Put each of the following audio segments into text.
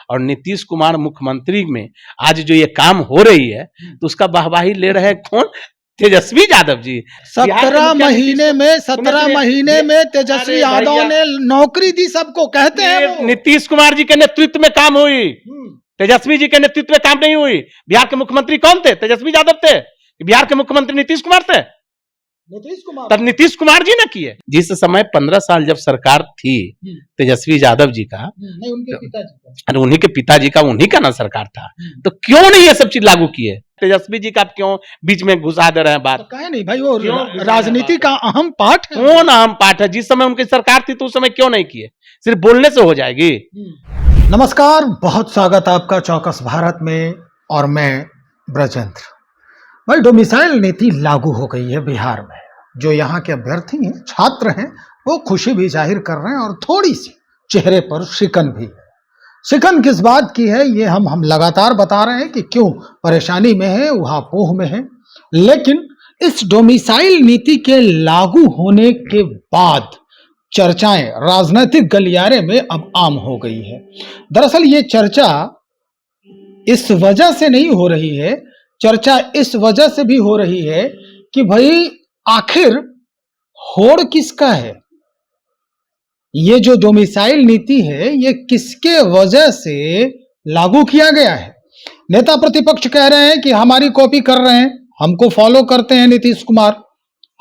और नीतीश कुमार मुख्यमंत्री में आज जो ये काम हो रही है तो उसका वाहवाही ले रहे हैं कौन? तेजस्वी यादव जी। 17 महीने में तेजस्वी यादव ने नौकरी दी सबको, कहते हैं नीतीश कुमार जी के नेतृत्व में काम हुई, तेजस्वी जी के नेतृत्व में काम नहीं हुई। बिहार के मुख्यमंत्री कौन थे? तेजस्वी यादव थे। बिहार के मुख्यमंत्री नीतीश कुमार थे। तब नीतीश कुमार जी ने किए। जिस समय 15 साल जब सरकार थी तेजस्वी यादव जी का, नहीं उनके पिताजी का, उन्हीं के पिताजी का, उन्हीं का ना सरकार था, तो क्यों नहीं ये सब चीज लागू किए? तेजस्वी जी का क्यों बीच में घुसा दे रहे हैं बात? तो नहीं भाई, वो राजनीति का अहम पार्ट है। कौन अहम पार्ट है? जिस समय उनकी सरकार थी तो उस समय क्यों नहीं किए? सिर्फ बोलने से हो जाएगी? नमस्कार, बहुत स्वागत आपका चौकस भारत में, और मैं ब्रजेंद्र। भाई, डोमिसाइल नीति लागू हो गई है बिहार में। जो यहाँ के अभ्यर्थी हैं, छात्र हैं, वो खुशी भी जाहिर कर रहे हैं और थोड़ी सी चेहरे पर शिकन भी है। शिकन किस बात की है ये हम लगातार बता रहे हैं कि क्यों परेशानी में है, उहापोह में है। लेकिन इस डोमिसाइल नीति के लागू होने के बाद चर्चाएं राजनीतिक गलियारे में अब आम हो गई है। दरअसल ये चर्चा इस वजह से नहीं हो रही है, चर्चा इस वजह से भी हो रही है कि भाई आखिर होड़ किसका है? ये जो डोमिसाइल नीति है ये किसके वजह से लागू किया गया है? नेता प्रतिपक्ष कह रहे हैं कि हमारी कॉपी कर रहे हैं, हमको फॉलो करते हैं नीतीश कुमार,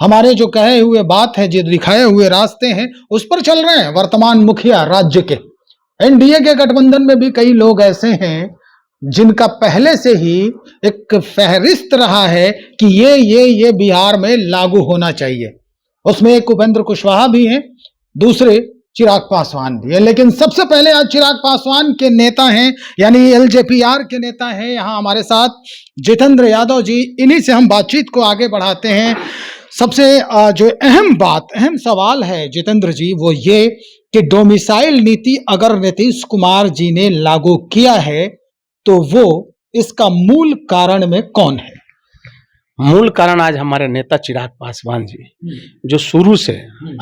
हमारे जो कहे हुए बात है, जो दिखाए हुए रास्ते हैं उस पर चल रहे हैं। वर्तमान मुखिया राज्य के एनडीए के गठबंधन में भी कई लोग ऐसे हैं जिनका पहले से ही एक फहरिस्त रहा है कि ये बिहार में लागू होना चाहिए। उसमें एक उपेंद्र कुशवाहा भी हैं, दूसरे चिराग पासवान भी है। लेकिन सबसे पहले आज चिराग पासवान के नेता हैं, यानी एलजेपीआर के नेता हैं यहाँ हमारे साथ जितेंद्र यादव जी। इन्हीं से हम बातचीत को आगे बढ़ाते हैं। सबसे जो अहम सवाल है जितेंद्र जी, वो ये कि डोमिसाइल नीति अगर नीतीश कुमार जी ने लागू किया है तो वो इसका मूल कारण में कौन है? मूल कारण आज हमारे नेता चिराग पासवान जी, जो शुरू से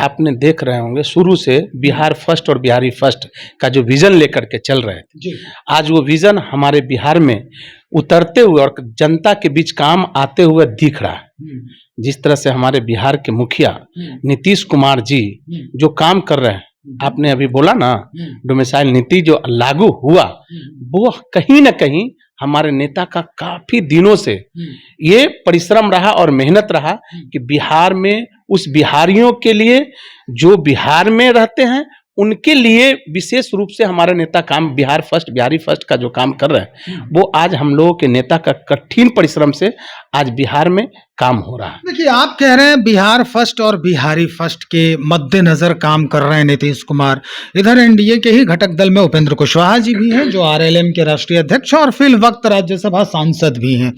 आपने देख रहे होंगे, शुरू से बिहार फर्स्ट और बिहारी फर्स्ट का जो विजन लेकर के चल रहे थे, आज वो विजन हमारे बिहार में उतरते हुए और जनता के बीच काम आते हुए दिख रहा है। जिस तरह से हमारे बिहार के मुखिया नीतीश कुमार जी जो काम कर रहे हैं, आपने अभी बोला ना डोमिसाइल नीति जो लागू हुआ, वो कहीं ना कहीं हमारे नेता का काफी दिनों से ये परिश्रम रहा और मेहनत रहा कि बिहार में उस बिहारियों के लिए जो बिहार में रहते हैं उनके लिए विशेष रूप से हमारे नेता काम बिहार फर्स्ट बिहारी फर्स्ट का जो काम कर रहे हैं, वो आज हम लोगों के नेता का कठिन परिश्रम से आज बिहार में काम हो रहा है। देखिए, आप कह रहे हैं बिहार फर्स्ट और बिहारी फर्स्ट के मद्देनजर काम कर रहे हैं नीतीश कुमार। इधर एनडीए के ही घटक दल में उपेंद्र कुशवाहा जी भी हैं, जो आरएलएम के राष्ट्रीय अध्यक्ष और फिल वक्त राज्यसभा सांसद भी हैं।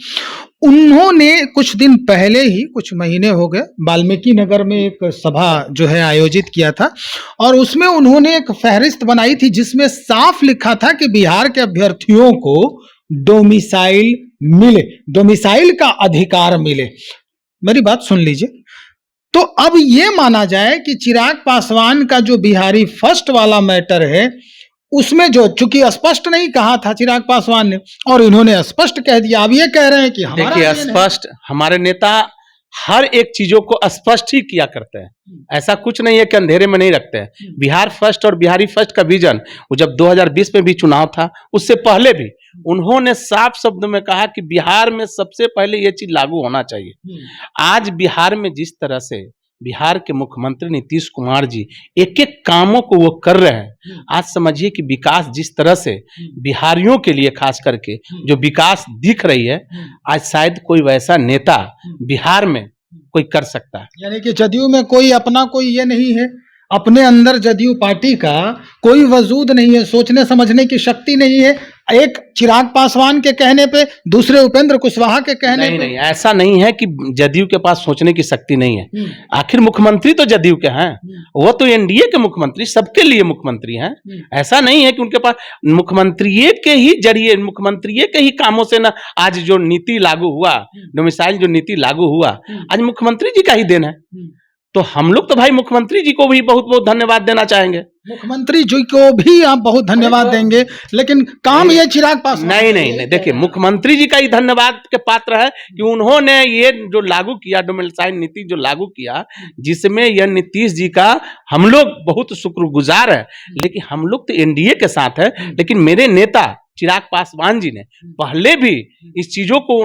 उन्होंने कुछ दिन पहले ही, कुछ महीने हो गए, वाल्मीकि नगर में एक सभा जो है आयोजित किया था और उसमें उन्होंने एक फहरिस्त बनाई थी जिसमें साफ लिखा था कि बिहार के अभ्यर्थियों को डोमिसाइल मिले, डोमिसाइल का अधिकार मिले। मेरी बात सुन लीजिए। तो अब ये माना जाए कि चिराग पासवान का जो बिहारी फर्स्ट वाला मैटर है उसमें जो, चूंकि स्पष्ट नहीं कहा था चिराग पासवान ने और इन्होंने स्पष्ट कह दिया, अब ये कह रहे हैं कि हमारा, देखिए स्पष्ट, हमारे नेता हर एक चीजों को स्पष्ट ही किया करते हैं। ऐसा कुछ नहीं है कि अंधेरे में नहीं रखते हैं। बिहार फर्स्ट और बिहारी फर्स्ट का विजन वो जब 2020 में भी चुनाव था, उससे पहले भी उन्होंने साफ शब्द में कहा कि बिहार में सबसे पहले ये चीज लागू होना चाहिए। आज बिहार में जिस तरह से बिहार के मुख्यमंत्री नीतीश कुमार जी एक एक कामों को वो कर रहे हैं, आज समझिए कि विकास जिस तरह से बिहारियों के लिए खास करके जो विकास दिख रही है, आज शायद कोई वैसा नेता बिहार में कोई कर सकता है। यानी कि जदयू में कोई अपना कोई ये नहीं है, अपने अंदर जदयू पार्टी का कोई वजूद नहीं है, सोचने समझने की शक्ति नहीं है। एक चिराग पासवान के कहने पे, दूसरे उपेंद्र कुशवाहा के कहने पे। नहीं, ऐसा नहीं है कि जदयू के पास सोचने की शक्ति नहीं है। आखिर मुख्यमंत्री तो जदयू के हैं, वो तो एनडीए के मुख्यमंत्री, सबके लिए मुख्यमंत्री हैं। ऐसा नहीं है कि उनके पास मुख्यमंत्री के ही जरिए, मुख्यमंत्री के ही कामों से ना आज जो नीति लागू हुआ, डोमिसाइल जो नीति लागू हुआ, आज मुख्यमंत्री जी का ही देन है। तो हम लोग तो भाई मुख्यमंत्री जी को भी बहुत बहुत धन्यवाद देना चाहेंगे। मुख्यमंत्री जी को भी आप बहुत धन्यवाद देंगे, लेकिन काम ये चिराग पासवान नहीं नहीं नहीं, देखिए मुख्यमंत्री जी का ही धन्यवाद के पात्र है कि उन्होंने ये जो लागू किया, डोमिसाइल नीति जो लागू किया, जिसमें यह नीतीश जी का हम लोग बहुत शुक्रगुजार है। लेकिन हम लोग तो एनडीए के साथ है, लेकिन मेरे नेता चिराग पासवान जी ने पहले भी इस चीजों को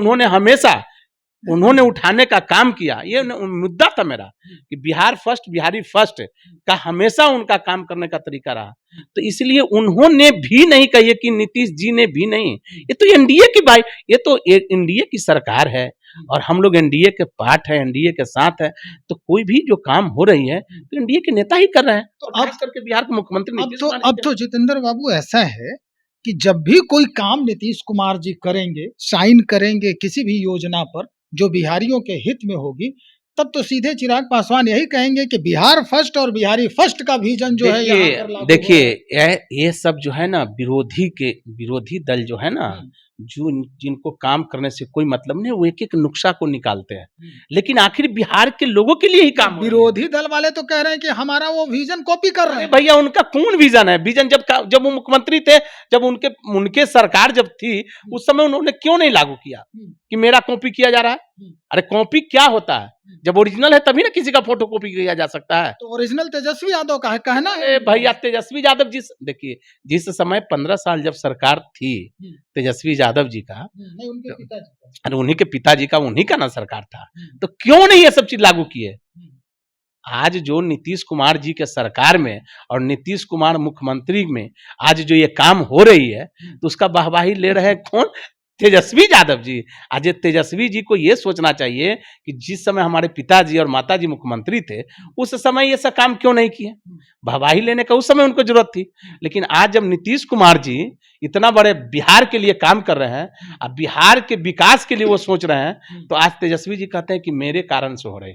उन्होंने उठाने का काम किया। ये मुद्दा था मेरा कि बिहार फर्स्ट, बिहारी फर्स्ट का हमेशा उनका काम करने का तरीका रहा। तो इसलिए उन्होंने भी नहीं कही कि नीतीश जी ने भी नहीं, ये तो एनडीए की भाई, ये तो एनडीए की सरकार है और हम लोग एनडीए के पार्ट है, एनडीए के साथ है। तो कोई भी जो काम हो रही है तो एनडीए के नेता ही कर रहे हैं। तो खास करके बिहार के मुख्यमंत्री अब तो जितेंद्र बाबू ऐसा है कि जब भी कोई काम नीतीश कुमार जी करेंगे, साइन करेंगे किसी भी योजना पर जो बिहारियों के हित में होगी, तब तो सीधे चिराग पासवान यही कहेंगे कि बिहार फर्स्ट और बिहारी फर्स्ट का विजन जो है यहाँ पर लागू देखिए ये सब जो है ना, विरोधी दल जो है ना, जो जिनको काम करने से कोई मतलब नहीं, वो एक एक नुक्शा को निकालते हैं। लेकिन आखिर बिहार के लोगों के लिए ही काम। विरोधी दल वाले तो कह रहे हैं कि हमारा वो विजन कॉपी कर रहे हैं। भैया उनका कौन विजन है? विजन जब वो मुख्यमंत्री थे, जब उनके सरकार जब थी, उस समय उन्होंने क्यों नहीं लागू किया कि मेरा कॉपी किया जा रहा है? अरे कॉपी क्या होता है? जब ओरिजिनल है तभी ना किसी का फोटो कॉपी किया जा सकता है। तो ओरिजिनल तेजस्वी यादव का है कहना है। भैया तेजस्वी यादव देखिए जिस समय 15 साल जब सरकार थी तेजस्वी यादव जी का, नहीं उनके पिताजी का, अरे उन्हीं के पिताजी का, उन्हीं का ना सरकार था, तो क्यों नहीं ये सब चीज लागू किए? आज जो नीतीश कुमार जी के सरकार में और नीतीश कुमार मुख्यमंत्री में आज जो ये काम हो रही है, तो उसका वाहवाही ले रहे हैं कौन? तेजस्वी यादव जी। आज तेजस्वी जी को ये सोचना चाहिए कि जिस समय हमारे पिताजी और माताजी मुख्यमंत्री थे, उस समय ये सब काम क्यों नहीं किए? वाहवाही लेने का उस समय उनको जरूरत थी। लेकिन आज जब नीतीश कुमार जी इतना बड़े बिहार के लिए काम कर रहे हैं, अब बिहार के विकास के लिए वो सोच रहे हैं, तो आज तेजस्वी जी कहते हैं कि मेरे कारण से हो रहे।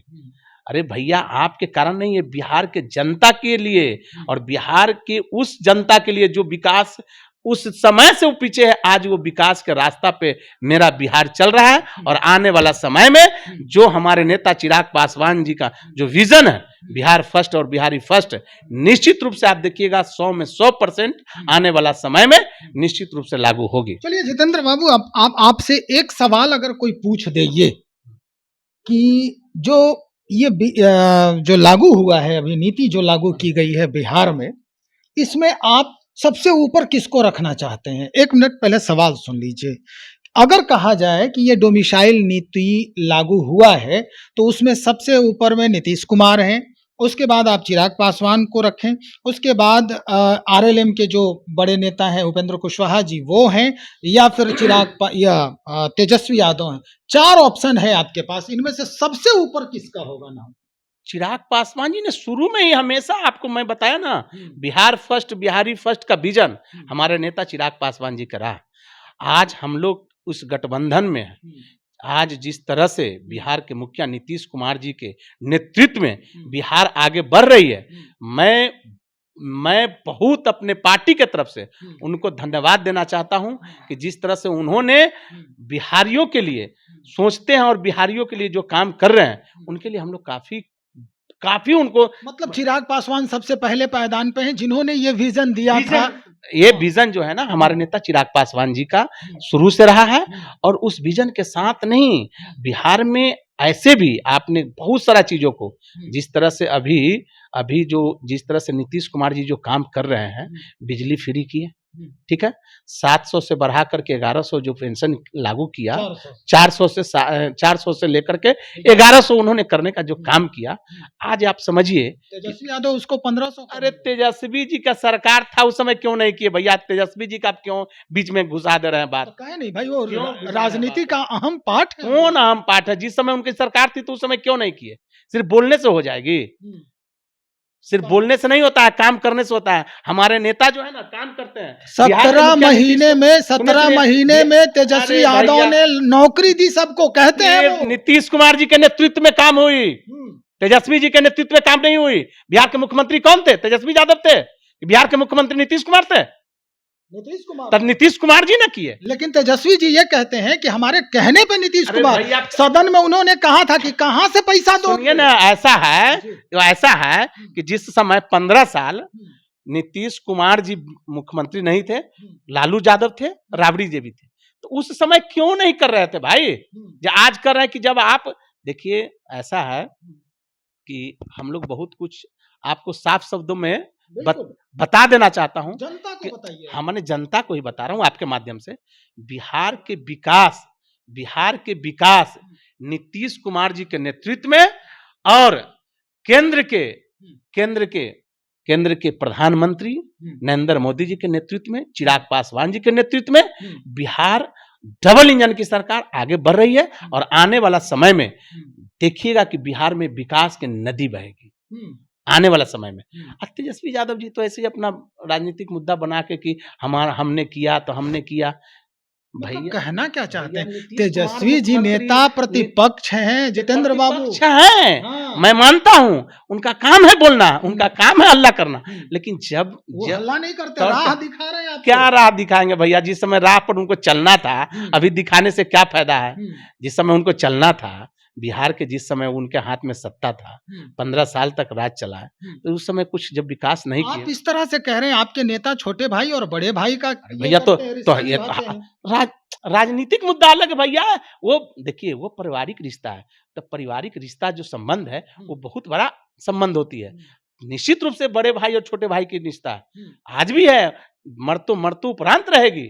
अरे भैया आपके कारण नहीं है, बिहार के जनता के लिए और बिहार के उस जनता के लिए जो विकास उस समय से वो पीछे है, आज वो विकास के रास्ता पे मेरा बिहार चल रहा है। और आने वाला समय में जो हमारे नेता चिराग पासवान जी का जो विजन है बिहार फर्स्ट और बिहारी फर्स्ट, निश्चित रूप से आप देखिएगा 100 में 100% आने वाला समय में निश्चित रूप से लागू होगी। चलिए जितेंद्र बाबू, आप आपसे एक सवाल अगर कोई पूछ दे ये कि जो लागू हुआ है अभी, नीति जो लागू की गई है बिहार में, इसमें आप सबसे ऊपर किसको रखना चाहते हैं? 1 मिनट पहले सवाल सुन लीजिए। अगर कहा जाए कि ये डोमिसाइल नीति लागू हुआ है तो उसमें सबसे ऊपर में नीतीश कुमार हैं, उसके बाद आप चिराग पासवान को रखें, उसके बाद आरएलएम के जो बड़े नेता हैं उपेंद्र कुशवाहा जी वो हैं, या फिर तेजस्वी यादव हैं। 4 ऑप्शन है आपके पास, इनमें से सबसे ऊपर किसका होगा नाम? चिराग पासवान जी ने शुरू में ही हमेशा आपको मैं बताया ना, बिहार फर्स्ट बिहारी फर्स्ट का विजन हमारे नेता चिराग पासवान जी का रहा। आज हम लोग उस गठबंधन में हैं। आज जिस तरह से बिहार के मुखिया नीतीश कुमार जी के नेतृत्व में बिहार आगे बढ़ रही है, मैं बहुत अपने पार्टी के तरफ से उनको धन्यवाद देना चाहता हूं कि जिस तरह से उन्होंने बिहारियों के लिए सोचते हैं और बिहारियों के लिए जो काम कर रहे हैं, उनके लिए हम लोग काफी उनको, मतलब चिराग पासवान सबसे पहले पायदान पे हैं जिन्होंने ये विजन दिया था। ये विजन जो है ना हमारे नेता चिराग पासवान जी का शुरू से रहा है। और उस विजन के साथ नहीं, बिहार में ऐसे भी आपने बहुत सारा चीजों को जिस तरह से अभी जिस तरह से नीतीश कुमार जी जो काम कर रहे हैं, बिजली फ्री किए, ठीक है, 700 से बढ़ा करके 1100 जो पेंशन लागू किया, 400 से लेकर के 1100 उन्होंने करने का जो काम किया, आज आप समझिए तेजस्वी यादव उसको 1500। अरे तेजस्वी जी का सरकार था उस समय, क्यों नहीं किए भैया? तेजस्वी जी का क्यों बीच में घुसा दे रहे हैं बात? कहे नहीं भाई, वो राजनीति का अहम पार्ट है। कौन अहम पार्ट है? जिस समय उनकी सरकार थी तो उस समय क्यों नहीं किए? सिर्फ बोलने से हो जाएगी? सिर्फ बोलने से नहीं होता है, काम करने से होता है। हमारे नेता जो है ना काम करते हैं। 17 महीने में तेजस्वी यादव ने नौकरी दी सबको, कहते हैं नीतीश कुमार जी के नेतृत्व में काम हुई, तेजस्वी जी के नेतृत्व में काम नहीं हुई। बिहार के मुख्यमंत्री कौन थे? तेजस्वी यादव थे। बिहार के मुख्यमंत्री नीतीश कुमार थे। तो नीतीश कुमार जी ने किए। लेकिन तेजस्वी जी ये कहते हैं कि हमारे कहने पे नीतीश अरे कुमार, भैया, सदन में उन्होंने कहा था कि कहां से पैसा दो। सुनिए ना, ऐसा है कि जिस समय 15 साल नीतीश कुमार जी मुख्यमंत्री नहीं थे, लालू यादव थे, राबड़ी जी भी थे, तो उस समय क्यों नहीं कर रहे थे भाई, जो आज कर रहे हैं। कि जब आप देखिए, ऐसा है कि हम लोग बहुत कुछ आपको साफ शब्दों में बता देना चाहता हूं। जनता को बताइए। हमने जनता को ही बता रहा हूं आपके माध्यम से। बिहार के विकास नीतीश कुमार जी के नेतृत्व में और केंद्र के प्रधानमंत्री नरेंद्र मोदी जी के नेतृत्व में, चिराग पासवान जी के नेतृत्व में बिहार डबल इंजन की सरकार आगे बढ़ रही है। और आने वाला समय में देखिएगा कि बिहार में विकास की नदी बहेगी आने वाला समय में। तेजस्वी यादव जी तो ऐसे ही अपना राजनीतिक मुद्दा बना के कि हमने किया भैया, कहना क्या चाहते हैं? तेजस्वी जी नेता प्रतिपक्ष हैं, जितेंद्र बाबू हैं। हाँ। मैं मानता हूं, उनका काम है बोलना, उनका काम है हल्ला करना, लेकिन जब हल्ला नहीं करते, राह दिखा रहे हैं। क्या राह दिखाएंगे भैया? जिस समय राह पर उनको चलना था, अभी दिखाने से क्या फायदा है? जिस समय उनको चलना था, बिहार के जिस समय उनके हाथ में सत्ता था, 15 साल तक राज चला है, तो उस समय कुछ जब विकास नहीं किया। आप इस तरह से कह रहे हैं आपके नेता छोटे भाई और बड़े भाई का भैया, तो ये राजनीतिक मुद्दा अलग है भैया। वो देखिए, वो पारिवारिक रिश्ता है, तो पारिवारिक रिश्ता जो संबंध है वो बहुत बड़ा संबंध होती है। निश्चित रूप से बड़े भाई और छोटे भाई की रिश्ता आज भी है, मरतो उपरांत रहेगी।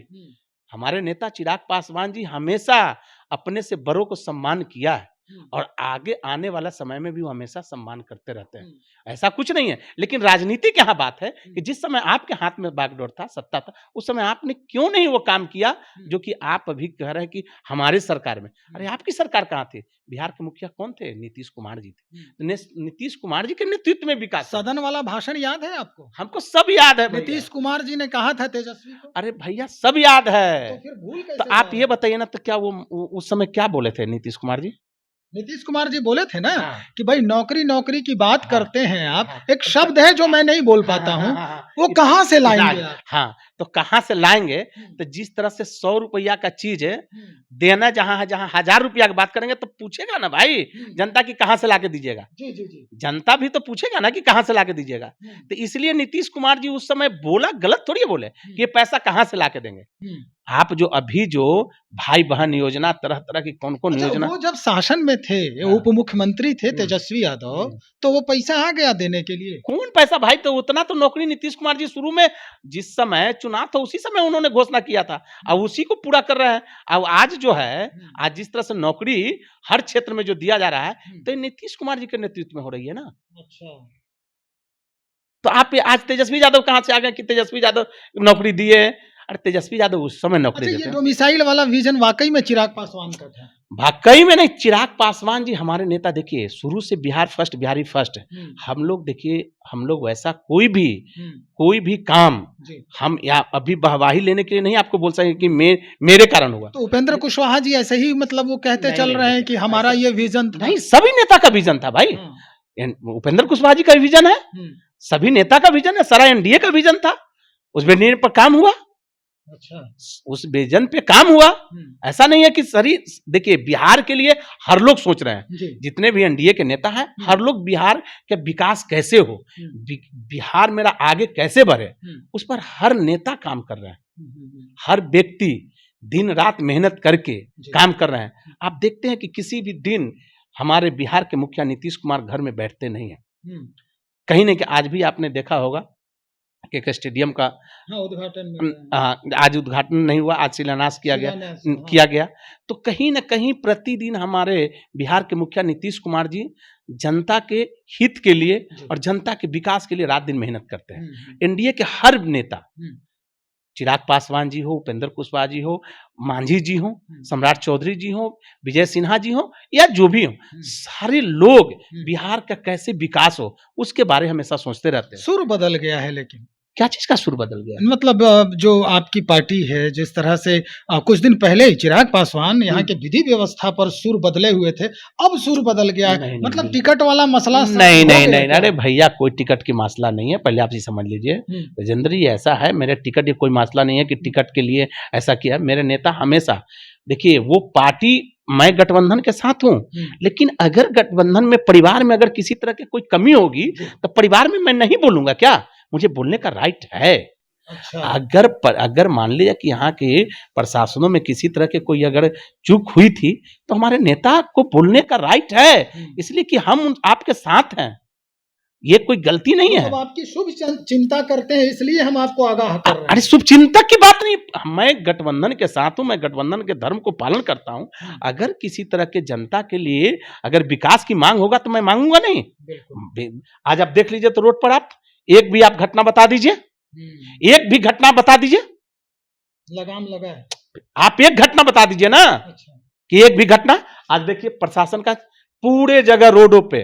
हमारे नेता चिराग पासवान जी हमेशा अपने से बड़ों को सम्मान किया है और आगे आने वाला समय में भी वो हमेशा सम्मान करते रहते हैं। ऐसा कुछ नहीं है, लेकिन राजनीति की यहाँ बात है कि जिस समय आपके हाथ में बागडोर था, सत्ता था, उस समय आपने क्यों नहीं वो काम किया जो कि आप अभी कह रहे हैं कि हमारे सरकार में। अरे आपकी सरकार कहाँ थी? बिहार के मुखिया कौन थे? नीतीश कुमार जी थे। नीतीश कुमार जी के नेतृत्व में विकास। सदन वाला भाषण याद है आपको? हमको सब याद है। नीतीश कुमार जी ने कहा था तेजस्वी को। अरे भैया, सब याद है। तो फिर भूल कैसे? तो आप ये बताइए ना, तो क्या वो उस समय क्या बोले थे नीतीश कुमार जी? नीतीश कुमार जी बोले थे ना कि भाई नौकरी की बात करते हैं आप। एक शब्द है जो मैं नहीं बोल पाता हूँ, वो कहाँ से लाएंगे आप? हाँ, तो कहाँ से लाएंगे? तो जिस तरह से 100 रुपया का चीज है देना जहाँ है, जहाँ 1000 रुपया की बात करेंगे तो पूछेगा ना भाई जनता की कहाँ से लाके दीजिएगा। जी। जनता भी तो पूछेगा ना कि कहाँ से लाके दीजिएगा। तो इसलिए नीतीश कुमार जी उस समय बोला, गलत थोड़ी बोले कि ये पैसा कहाँ से लाके देंगे। आप जो अभी जो भाई बहन योजना, तरह तरह की कौन कौन योजना, वो जब शासन में थे, उप मुख्यमंत्री थे तेजस्वी यादव, तो वो पैसा आ गया देने के लिए। कौन पैसा भाई? तो उतना तो नौकरी नीतीश कुमार जी शुरू में जिस समय चुनाव था उसी समय उन्होंने घोषणा किया था, अब उसी को पूरा कर रहे हैं। अब आज जो है, आज जिस तरह से नौकरी हर क्षेत्र में जो दिया जा रहा है, तो नीतीश कुमार जी के नेतृत्व में हो रही है ना। अच्छा, तो आप आज तेजस्वी यादव कहाँ से आ गए कि तेजस्वी यादव नौकरी दिए? अरे तेजस्वी यादव उस समय नौकरी देते। ये डोमिसाइल वाला विजन वाकई में चिराग पासवान का था? वाकई में नहीं, चिराग पासवान जी हमारे नेता देखिए शुरू से बिहार फर्स्ट, बिहारी फर्स्ट। हम लोग देखिए, हम लोग वैसा कोई भी काम हम या अभी वाहवाही लेने के लिए नहीं आपको बोल सके कि मेरे कारण हुआ। तो उपेंद्र कुशवाहा जी ऐसे ही मतलब वो कहते चल रहे हैं कि हमारा ये विजन था। नहीं, सभी नेता का विजन था भाई। उपेंद्र कुशवाहा जी का विजन है, सभी नेता का विजन है, सारा एनडीए का विजन था, उस विजन पर काम हुआ। अच्छा, उस विजन पे काम हुआ। ऐसा नहीं है कि सरी देखिए, बिहार के लिए हर लोग सोच रहे हैं, जितने भी एनडीए के नेता हैं, हर लोग बिहार के विकास कैसे हो, बिहार मेरा आगे कैसे बढ़े, उस पर हर नेता काम कर रहे हैं। हर व्यक्ति दिन रात मेहनत करके काम कर रहे हैं। आप देखते हैं कि किसी भी दिन हमारे बिहार के मुखिया नीतीश कुमार घर में बैठते नहीं है, कहीं नहीं। कि आज भी आपने देखा होगा कि एक स्टेडियम का उद्घाटन, आज उद्घाटन नहीं हुआ, आज शिलान्यास किया गया। तो कहीं न कहीं प्रतिदिन हमारे बिहार के मुखिया नीतीश कुमार जी जनता के हित के लिए और जनता के विकास के लिए रात दिन मेहनत करते हैं। एनडीए के हर नेता, चिराग पासवान जी हो, उपेंद्र कुशवाहा जी हो, मांझी जी हो, सम्राट चौधरी जी हो, विजय सिन्हा जी हो, या जो भी हो, सारे लोग बिहार का कैसे विकास हो उसके बारे में हमेशा सोचते रहते हैं। सुर बदल गया है, लेकिन क्या चीज का सुर बदल गया? मतलब जो आपकी पार्टी है, जिस तरह से कुछ दिन पहले ही चिराग पासवान यहाँ के विधि व्यवस्था पर सुर बदले हुए थे, अब सुर बदल गया है। नहीं, मतलब नहीं। टिकट वाला मसला नहीं हो नहीं गया नहीं क्या? अरे भैया कोई टिकट की मसला नहीं है, पहले आप ये समझ लीजिए। राजेंद्र जी ऐसा है, मेरे टिकट की कोई मसला नहीं है कि टिकट के लिए ऐसा किया। मेरे नेता हमेशा देखिए वो पार्टी, मैं गठबंधन के साथ हूँ, लेकिन अगर गठबंधन में परिवार में अगर किसी तरह की कोई कमी होगी तो परिवार में मैं नहीं बोलूंगा क्या? मुझे बोलने का राइट है। अच्छा। अगर मान लिया कि यहाँ के प्रशासनों में किसी तरह के कोई अगर चूक हुई थी तो हमारे नेता को बोलने का राइट है, इसलिए कि हम आपके साथ हैं, ये कोई गलती नहीं है। अब आपकी शुभ चिंता करते हैं, इसलिए हम आपको आगाह कर रहे हैं। अरे शुभ चिंतक की बात नहीं, मैं गठबंधन के साथ हूं, मैं गठबंधन के धर्म को पालन करता हूं। अगर किसी तरह के जनता के लिए अगर विकास की मांग होगा तो मैं मांगूंगा नहीं। आज आप देख लीजिए तो रोड पर आप एक भी आप घटना बता दीजिए, एक भी घटना बता दीजिए, लगाम लगा है। आप एक घटना बता दीजिए ना। अच्छा। कि एक भी घटना। आज देखिए प्रशासन का पूरे जगह रोडों पे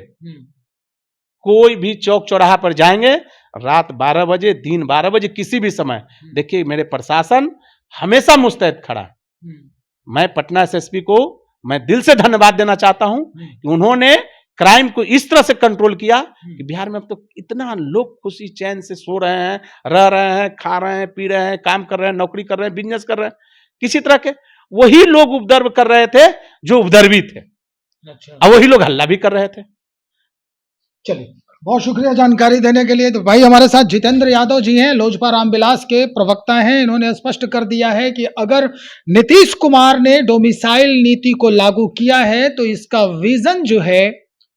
कोई भी चौक चौराहा पर जाएंगे, रात 12 बजे, दिन 12 बजे, किसी भी समय देखिए मेरे प्रशासन हमेशा मुस्तैद खड़ा। मैं पटना एसएसपी को मैं दिल से धन्यवाद देना चाहता हूं कि उन्होंने क्राइम को इस तरह से कंट्रोल किया कि बिहार में अब तो इतना लोग खुशी चैन से सो रहे हैं, रह रहे हैं, खा रहे हैं, पी रहे हैं, काम कर रहे हैं, नौकरी कर रहे हैं, बिजनेस कर रहे हैं। किसी तरह के वही लोग उपद्रव कर रहे थे जो उपद्रवी थे। अच्छा। और वही लोग हल्ला भी कर रहे थे। चलिए, बहुत शुक्रिया जानकारी देने के लिए। तो भाई हमारे साथ जितेंद्र यादव जी हैं, लोजपा रामविलास के प्रवक्ता हैं। इन्होंने स्पष्ट कर दिया है कि अगर नीतीश कुमार ने डोमिसाइल नीति को लागू किया है तो इसका विजन जो है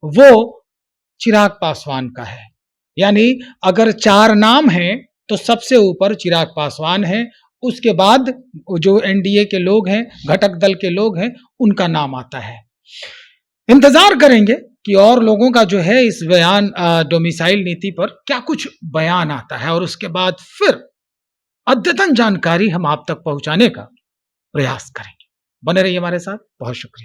वो चिराग पासवान का है। यानी अगर 4 नाम हैं तो सबसे ऊपर चिराग पासवान है, उसके बाद जो एनडीए के लोग हैं, घटक दल के लोग हैं, उनका नाम आता है। इंतजार करेंगे कि और लोगों का जो है इस बयान डोमिसाइल नीति पर क्या कुछ बयान आता है, और उसके बाद फिर अद्यतन जानकारी हम आप तक पहुंचाने का प्रयास करेंगे। बने रहिए हमारे साथ। बहुत शुक्रिया।